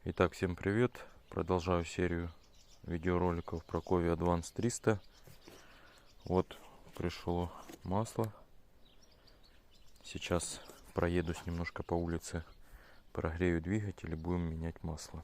Итак, всем привет! Продолжаю серию видеороликов про Ковия Advance 300. Вот пришло масло. Сейчас проедусь немножко по улице, прогрею двигатель и будем менять масло.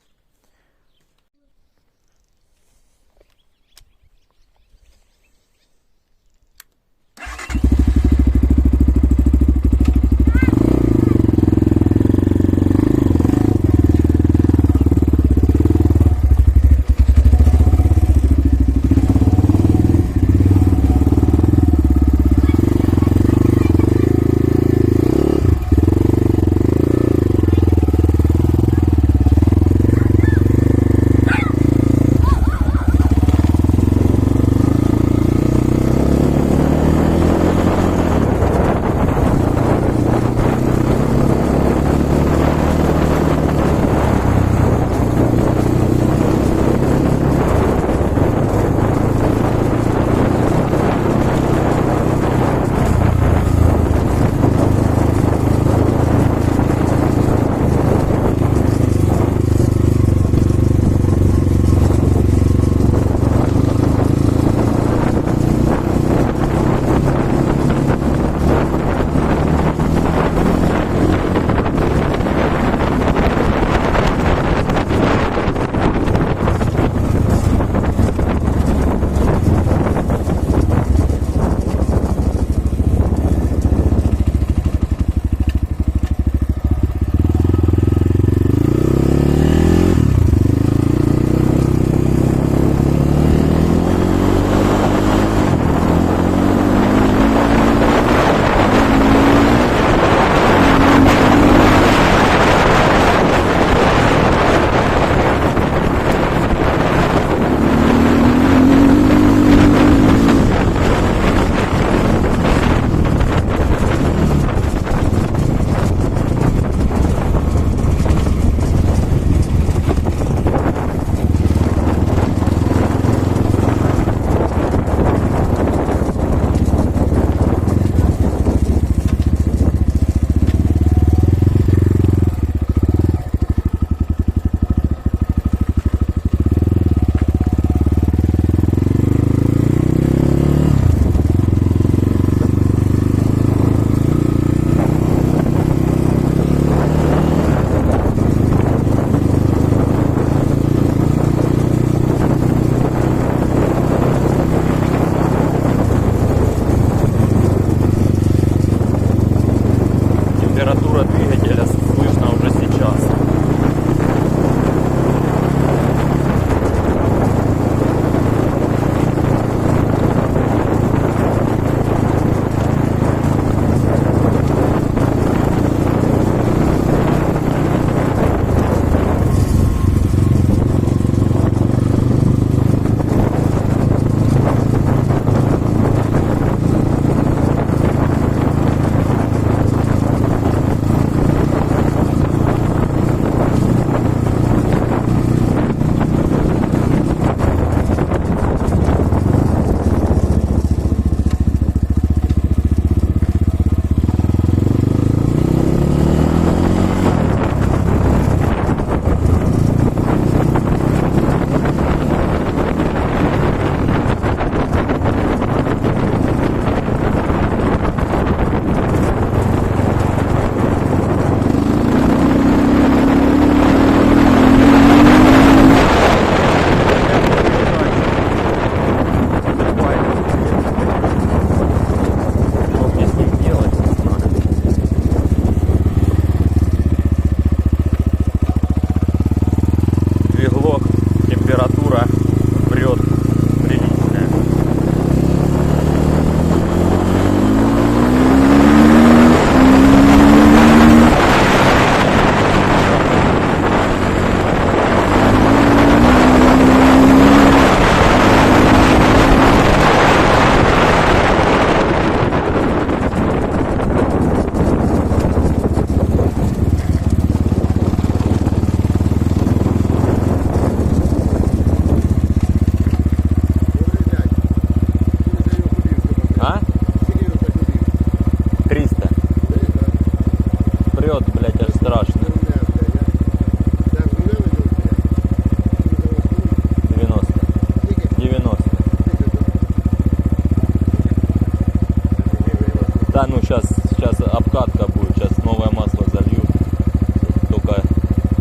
откатка будет. Сейчас новое масло залью.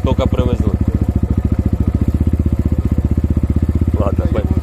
Только привезли. Ладно, поехали.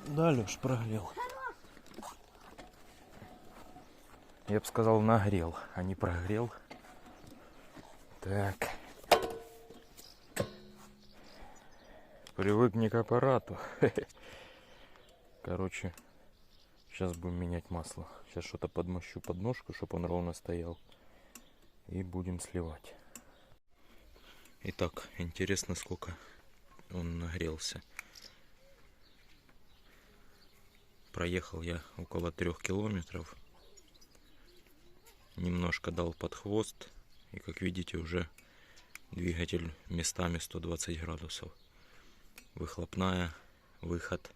Да, Леш, прогрел. Я бы сказал, нагрел, а не прогрел. Так. Привыкни к аппарату. Короче, сейчас будем менять масло. Сейчас что-то подмощу под ножку, чтобы он ровно стоял. И будем сливать. Итак, интересно, сколько он нагрелся. Проехал я около 3 километров. Немножко дал под хвост. И как видите, уже двигатель местами 120 градусов. Выхлопная, выход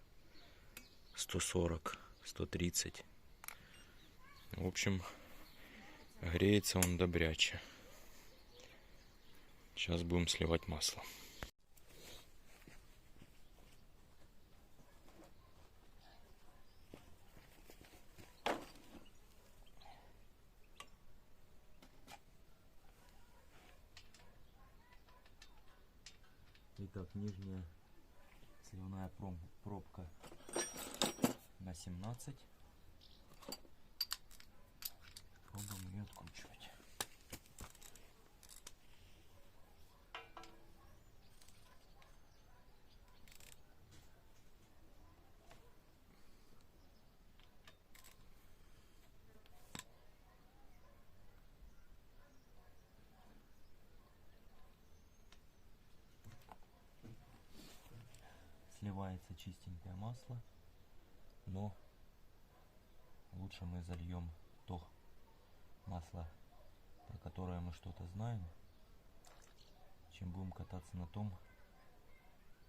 140, 130. В общем, греется он добряче. Сейчас будем сливать масло. Итак, нижняя сливная пробка на 17. Пробуем ее откручивать. Сливается чистенькое масло, но лучше мы зальем то масло, про которое мы что-то знаем, чем будем кататься на том,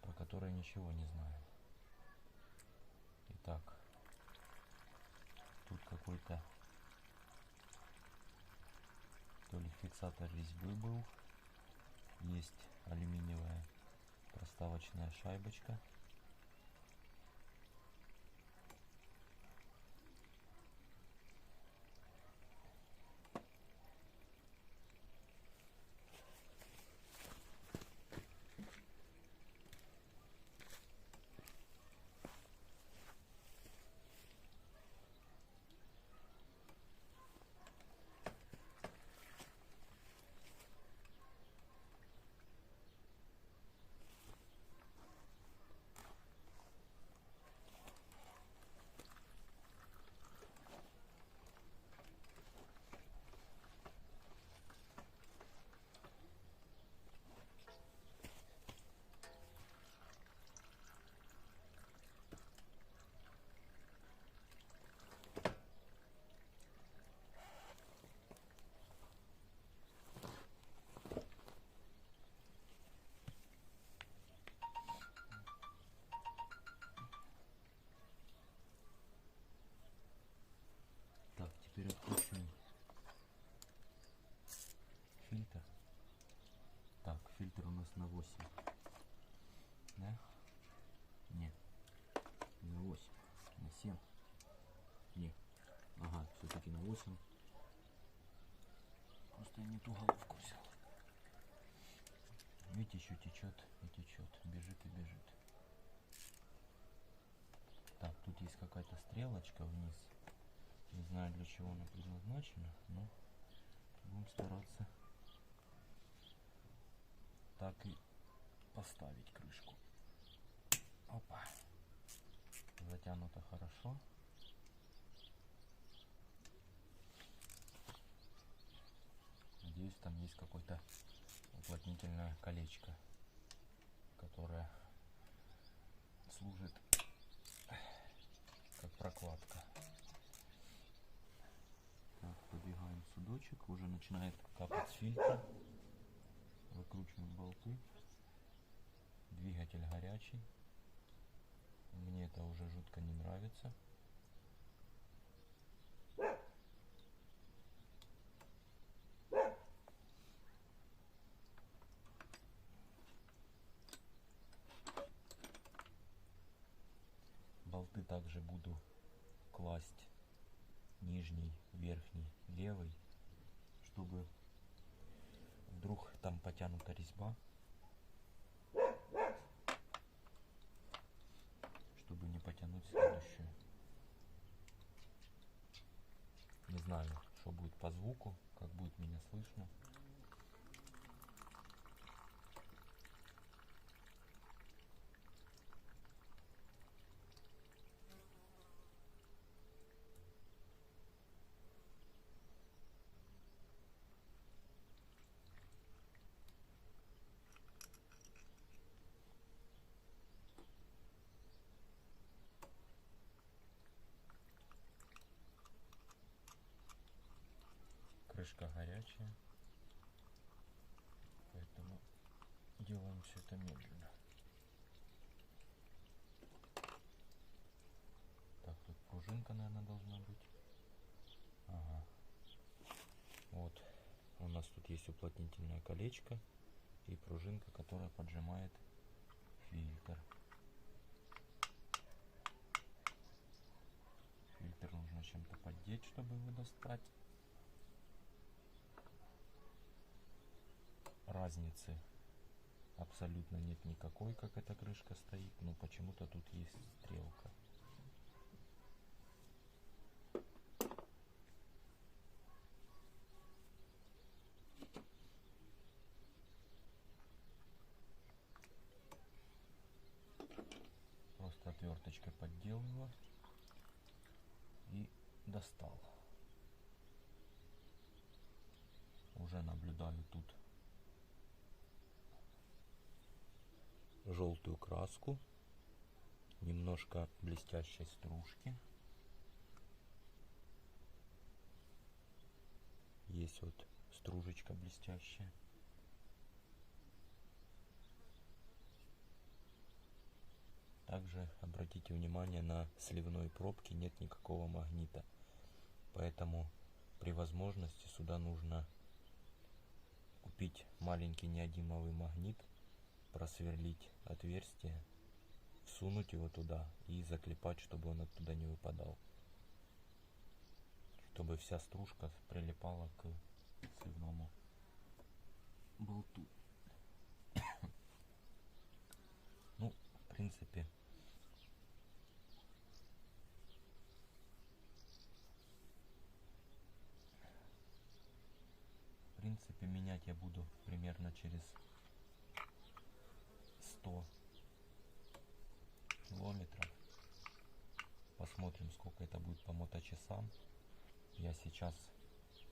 про которое ничего не знаем. Итак, тут какой-то то ли фиксатор резьбы был, есть алюминиевая проставочная шайбочка. Теперь откручиваем фильтр. Так, фильтр у нас на 8. Да? Нет. Не на 8. На 7. Нет. Ага, все-таки на 8. Просто я не ту головку взял. Видите, еще течет и течет. Бежит и бежит. Так, тут есть какая-то стрелочка вниз. Не знаю, для чего она предназначена, но будем стараться так и поставить крышку. Опа. Затянуто хорошо. Надеюсь, там есть какое-то уплотнительное колечко, которое служит как прокладка. Так, подвигаем судочек. Уже начинает капать с фильтра. Выкручиваем болты. Двигатель горячий. Мне это уже жутко не нравится. Болты также буду класть нижний, верхний, левый, чтобы вдруг там потянута резьба, чтобы не потянуть следующую. Не знаю, что будет по звуку, как будет меня слышно. Крышка горячая, поэтому делаем все это медленно. Так, тут пружинка, наверное, должна быть. Ага. Вот, у нас тут есть уплотнительное колечко и пружинка, которая поджимает фильтр. Фильтр нужно чем-то поддеть, чтобы его достать. Разницы абсолютно нет никакой, как эта крышка стоит, но почему-то тут есть стрелка. Просто отверточкой поддел его и достал. Уже наблюдаю тут желтую краску, немножко блестящей стружки. Есть вот стружечка блестящая. Также обратите внимание, на сливной пробке нет никакого магнита, поэтому при возможности сюда нужно купить маленький неодимовый магнит, просверлить отверстие, всунуть его туда и заклепать, чтобы он оттуда не выпадал, чтобы вся стружка прилипала к сливному болту. Ну, в принципе, менять я буду примерно через 100 километров. Посмотрим, сколько это будет по моточасам. Я сейчас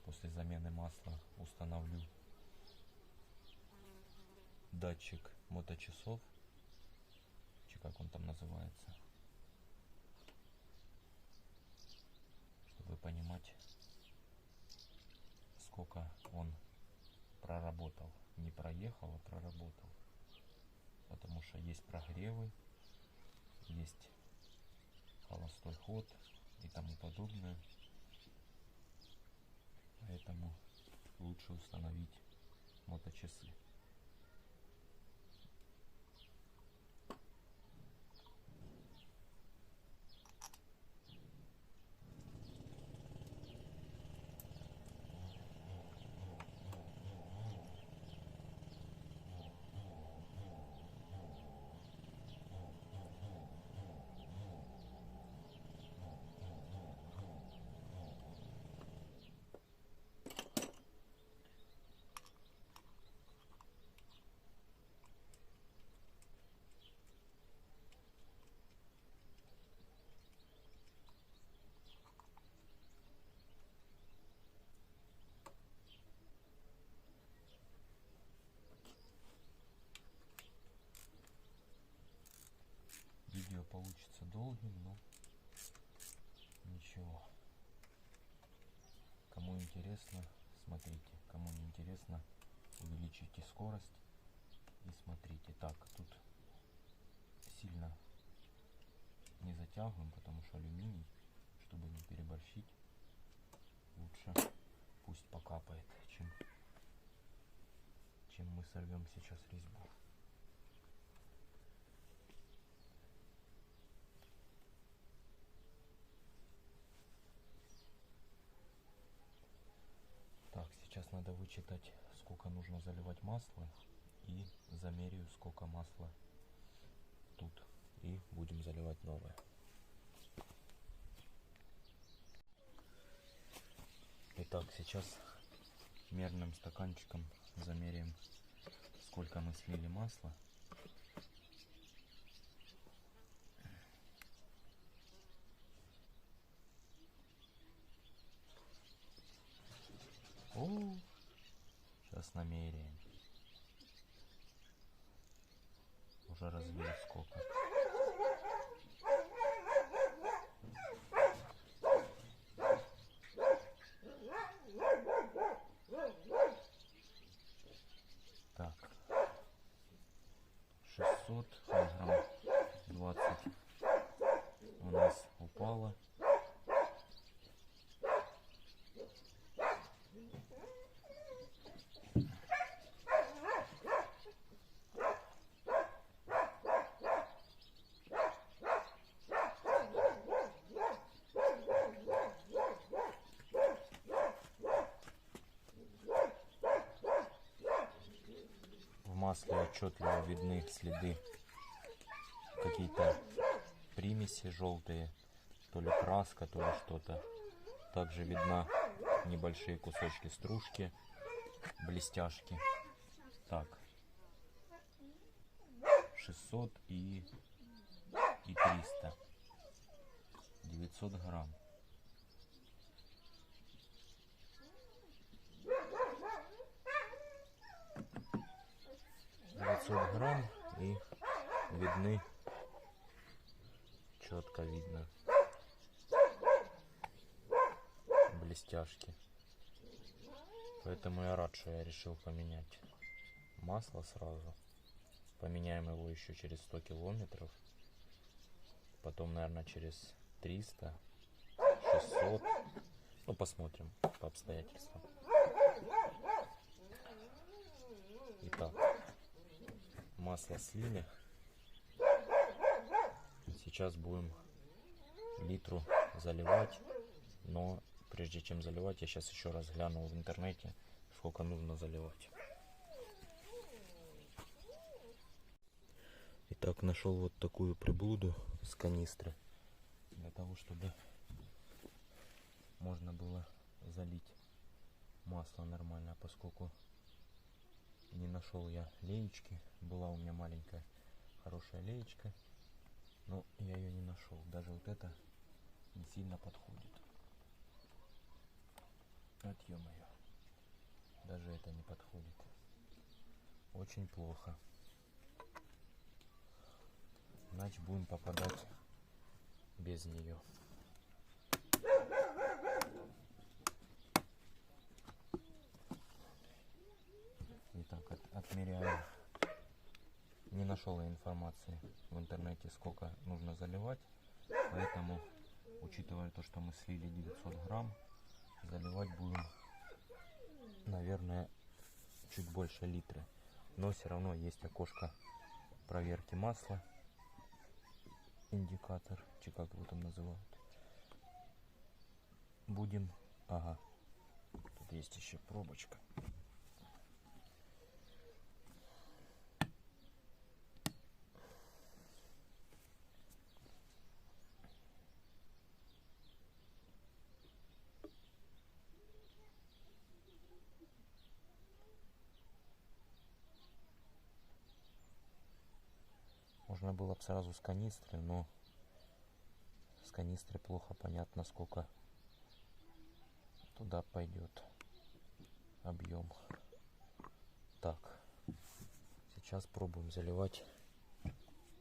после замены масла установлю датчик моточасов, как он там называется, чтобы понимать, сколько он проработал. Не проехал, а проработал. Потому что есть прогревы, есть холостой ход и тому подобное. лучше установить моточасы. Видео получится долгим, но ничего. Кому интересно, смотрите. Кому не интересно, увеличите скорость и смотрите. Так, тут сильно не затягиваем, потому что алюминий, чтобы не переборщить, лучше пусть покапает, чем мы сорвем сейчас резьбу. Так, сейчас надо вычитать, сколько нужно заливать масла, и замеряю, сколько масла тут, и будем заливать новое. Итак, сейчас мерным стаканчиком замеряем, сколько мы слили масла. О, сейчас намеряем. Уже разбил сколько. Так, 600 грамм 20 у нас упало. В масле отчетливо видны следы, какие-то примеси желтые, то ли краска, то ли что-то. Также видно небольшие кусочки стружки, блестяшки. Так, 600 и 300, 900 грамм. 900 грамм, и видны, четко видно блестяшки. Поэтому я рад, что я решил поменять масло сразу. Поменяем его еще через 100 километров. Потом, наверное, через 300, 600. Ну, посмотрим по обстоятельствам. Итак, масло слили. Сейчас будем литру заливать. Но прежде чем заливать, я сейчас еще раз гляну в интернете, сколько нужно заливать. Итак, нашел вот такую приблуду с канистры, для того, чтобы можно было залить масло нормально, поскольку не нашел я леечки. Была у меня маленькая хорошая леечка, но я ее не нашел. Даже вот это не сильно подходит. Вот ё-моё, даже это не подходит. Очень плохо. Значит, будем попадать без нее. Итак, отмеряю. Не нашел я информации в интернете, сколько нужно заливать. Поэтому, учитывая то, что мы слили 900 грамм, заливать будем наверное, чуть больше литра. Но все равно есть окошко проверки масла. Индикатор, чи как его там называют. Будем... Ага. Тут есть еще пробочка. Можно было бы сразу с канистры, но с канистры плохо понятно, сколько туда пойдет объем. Так, сейчас пробуем заливать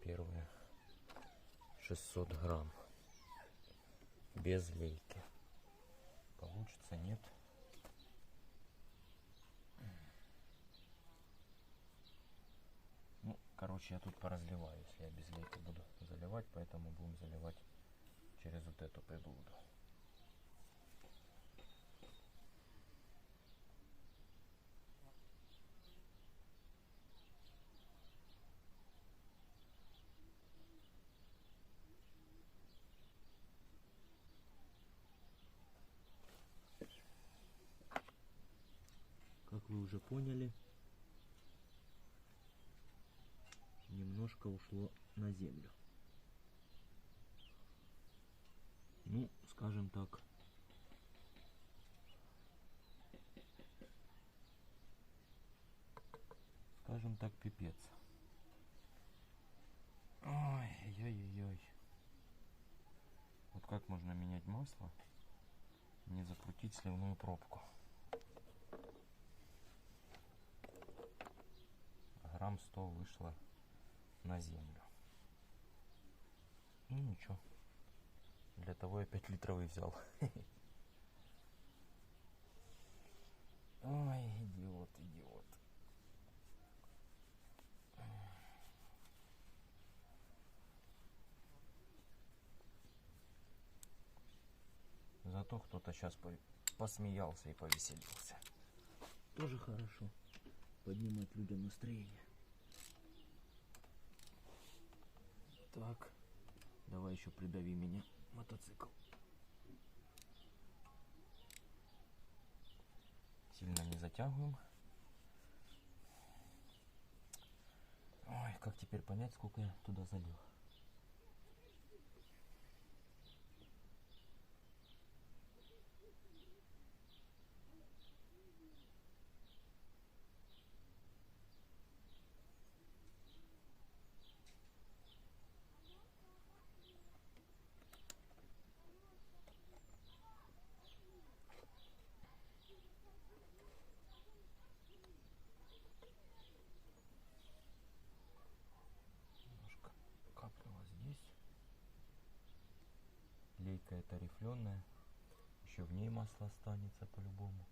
первые 600 грамм без лейки. Получится, нет? Ну, короче, я тут поразливаю, если я без лейки буду заливать, поэтому будем заливать через вот эту приблуду. Как вы уже поняли, немножко ушло на землю. Ну, скажем так, пипец. Ой-ой-ой. Вот как можно менять масло, не закрутить сливную пробку? Грамм 100 вышло на землю. Ну ничего. Для того я 5 литровый взял. Ой, идиот, идиот. Зато кто-то сейчас посмеялся и повеселился. Тоже хорошо. Поднимать людям настроение. Так, давай еще придави меня, мотоцикл. Сильно не затягиваем. Ой, как теперь понять, сколько я туда залил? Немножко капнуло здесь. Лейка это рифленая. Еще в ней масло останется по-любому.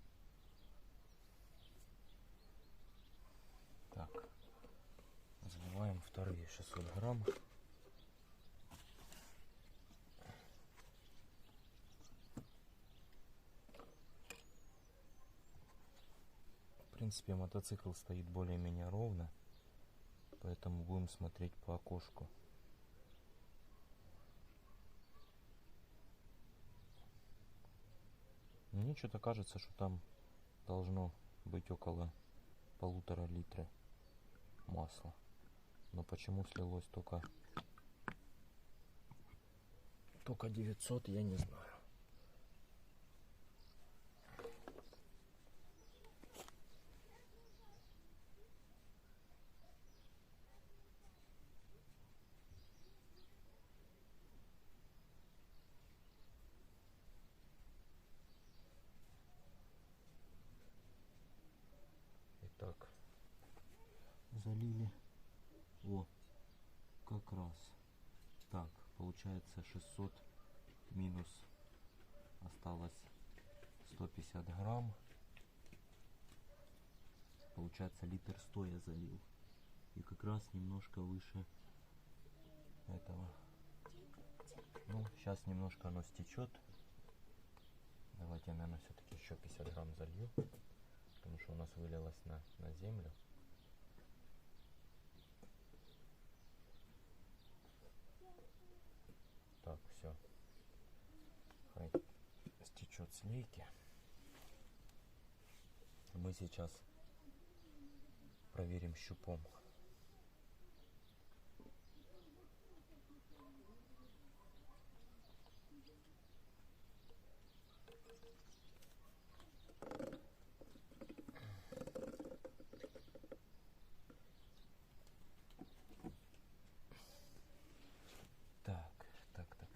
Так, заливаем вторые 600 грамм. В принципе, мотоцикл стоит более-менее ровно, поэтому будем смотреть по окошку. Мне что-то кажется, что там должно быть около 1,5 литра масла. Но почему слилось только 900, я не знаю. Итак, залили. О, как раз. Так, получается 600 минус осталось 150 грамм. Получается литр 100 я залил. И как раз немножко выше этого. Ну, сейчас немножко оно стечет. Давайте я, наверное, все-таки еще 50 грамм залью. потому что у нас вылилось на землю. Так, все. Хай стечет с лейки. Мы сейчас проверим щупом.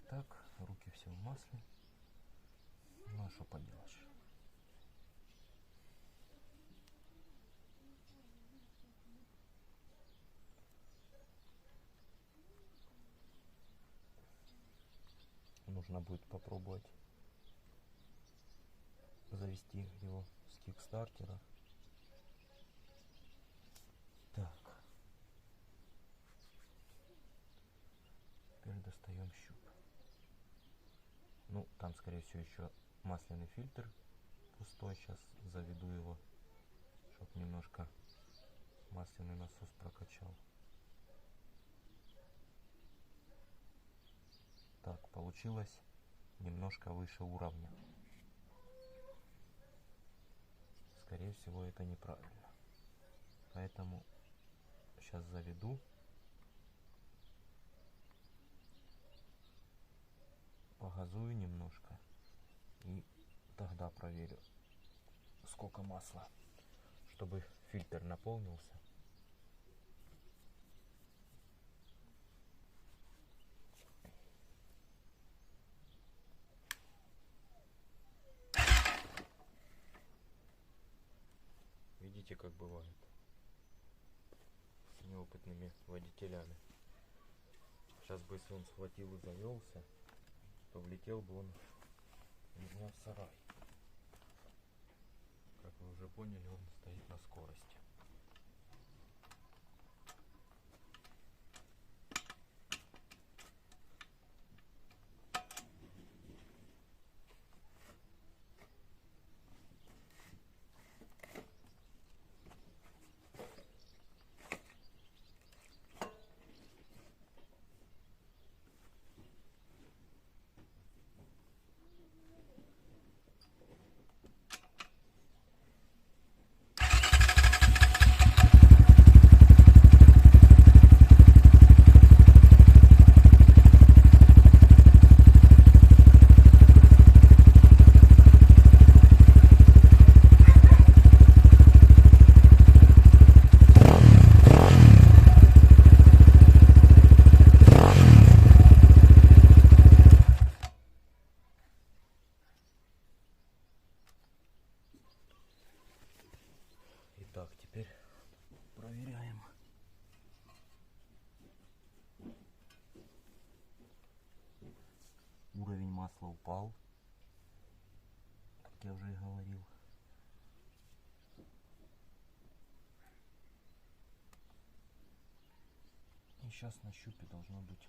Так, руки все в масле. Ну а что поделаешь? Нужно будет попробовать завести его с кикстартера. Так. Теперь достаем щуп. Ну, там, скорее всего, еще масляный фильтр пустой. Сейчас заведу его, чтобы немножко масляный насос прокачал. Так, получилось немножко выше уровня. Скорее всего, это неправильно. Поэтому сейчас заведу. Погазую немножко. И тогда проверю, сколько масла, чтобы фильтр наполнился. Видите, как бывает с неопытными водителями. Сейчас бы, если он схватил и завелся, то влетел бы он у меня в сарай. Как вы уже поняли, он стоит на скорости. Итак, теперь проверяем. Уровень масла упал, как я уже и говорил. И сейчас на щупе должно быть,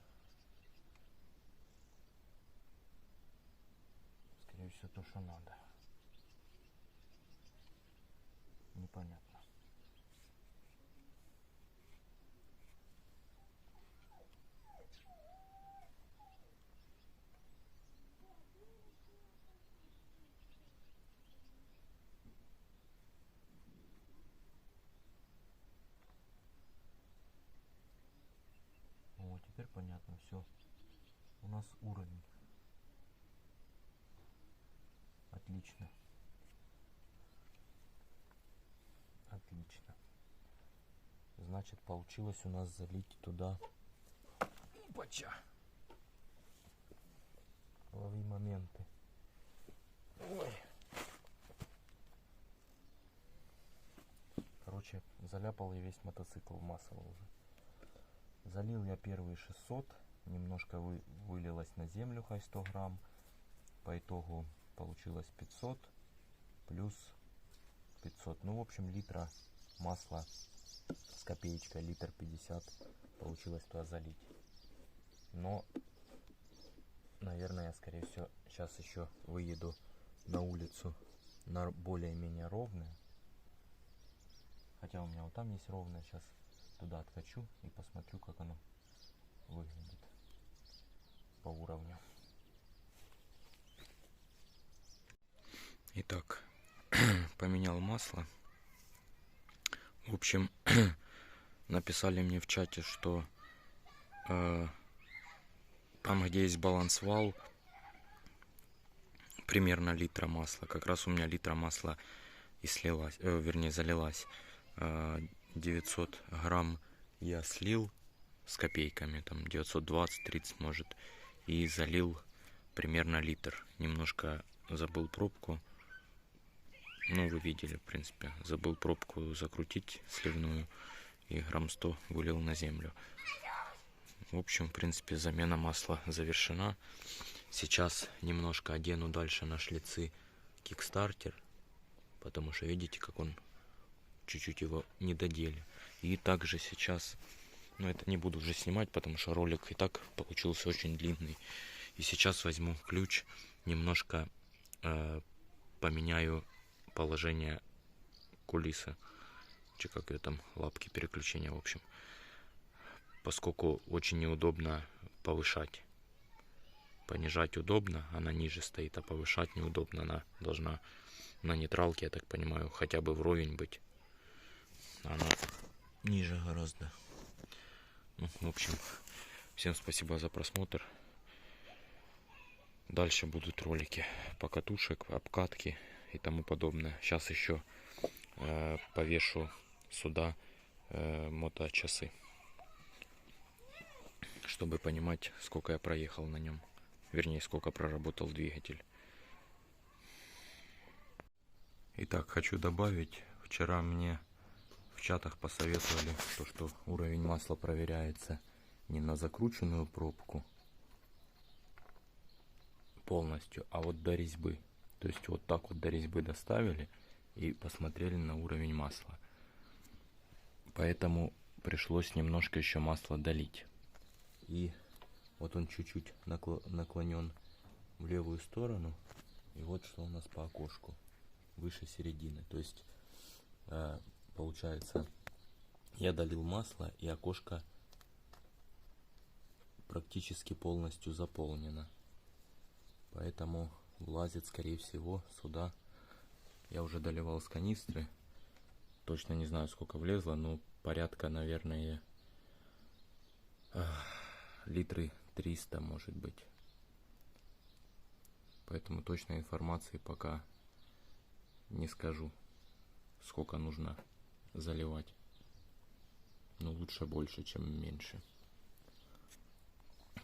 скорее всего, то, что надо. Непонятно. О, теперь понятно, все. У нас уровень. Отлично. Отлично. Значит, получилось у нас залить туда. Опача. Лови моменты. Ой. Короче, заляпал я весь мотоцикл в масло уже. Залил я первые 600. Немножко вылилось на землю, хай 100 грамм. По итогу получилось 500 плюс 500. Ну, в общем, литра масла с копеечкой, литр 50 получилось туда залить. Но, наверное, я, скорее всего, сейчас еще выеду на улицу на более-менее ровное. Хотя у меня вот там есть ровное. Сейчас туда откачу и посмотрю, как оно выглядит по уровню. Итак, поменял масло. В общем, написали мне в чате, что там, где есть баланс-вал, примерно литра масла. Как раз у меня литра масла и слилась, вернее залилась. 900 грамм я слил с копейками, там 920-30 может, и залил примерно литр. Немножко забыл пробку. Ну, вы видели, в принципе. Забыл пробку закрутить сливную и грамм 100 вылил на землю. В общем, в принципе, замена масла завершена. Сейчас немножко одену дальше на шлицы кикстартер, потому что видите, как он чуть-чуть его не додели. И также сейчас, ну это не буду уже снимать, потому что ролик и так получился очень длинный. И сейчас возьму ключ, немножко поменяю положение кулисы, как ее там, лапки переключения, в общем. Поскольку очень неудобно повышать. Понижать удобно, она ниже стоит, а повышать неудобно. Она должна на нейтралке, я так понимаю, хотя бы вровень быть. Она ниже гораздо. Ну, в общем, всем спасибо за просмотр. Дальше будут ролики покатушек, обкатки и тому подобное. Сейчас еще повешу сюда моточасы, чтобы понимать, сколько я проехал на нем. Вернее, сколько проработал двигатель. Итак, хочу добавить. Вчера мне в чатах посоветовали, что уровень масла проверяется не на закрученную пробку полностью, а вот до резьбы. То есть вот так вот до резьбы доставили и посмотрели на уровень масла. Поэтому пришлось немножко еще масла долить. И вот он чуть-чуть наклонен в левую сторону. И вот что у нас по окошку. Выше середины. То есть получается, я долил масло, и окошко практически полностью заполнено. Поэтому влазит, скорее всего, сюда. Я уже доливал с канистры. Точно не знаю, сколько влезло, но порядка, наверное, литры 300, может быть. Поэтому точной информации пока не скажу, сколько нужно заливать. Но лучше больше, чем меньше.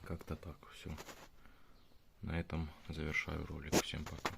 Как-то так все. На этом завершаю ролик. Всем пока.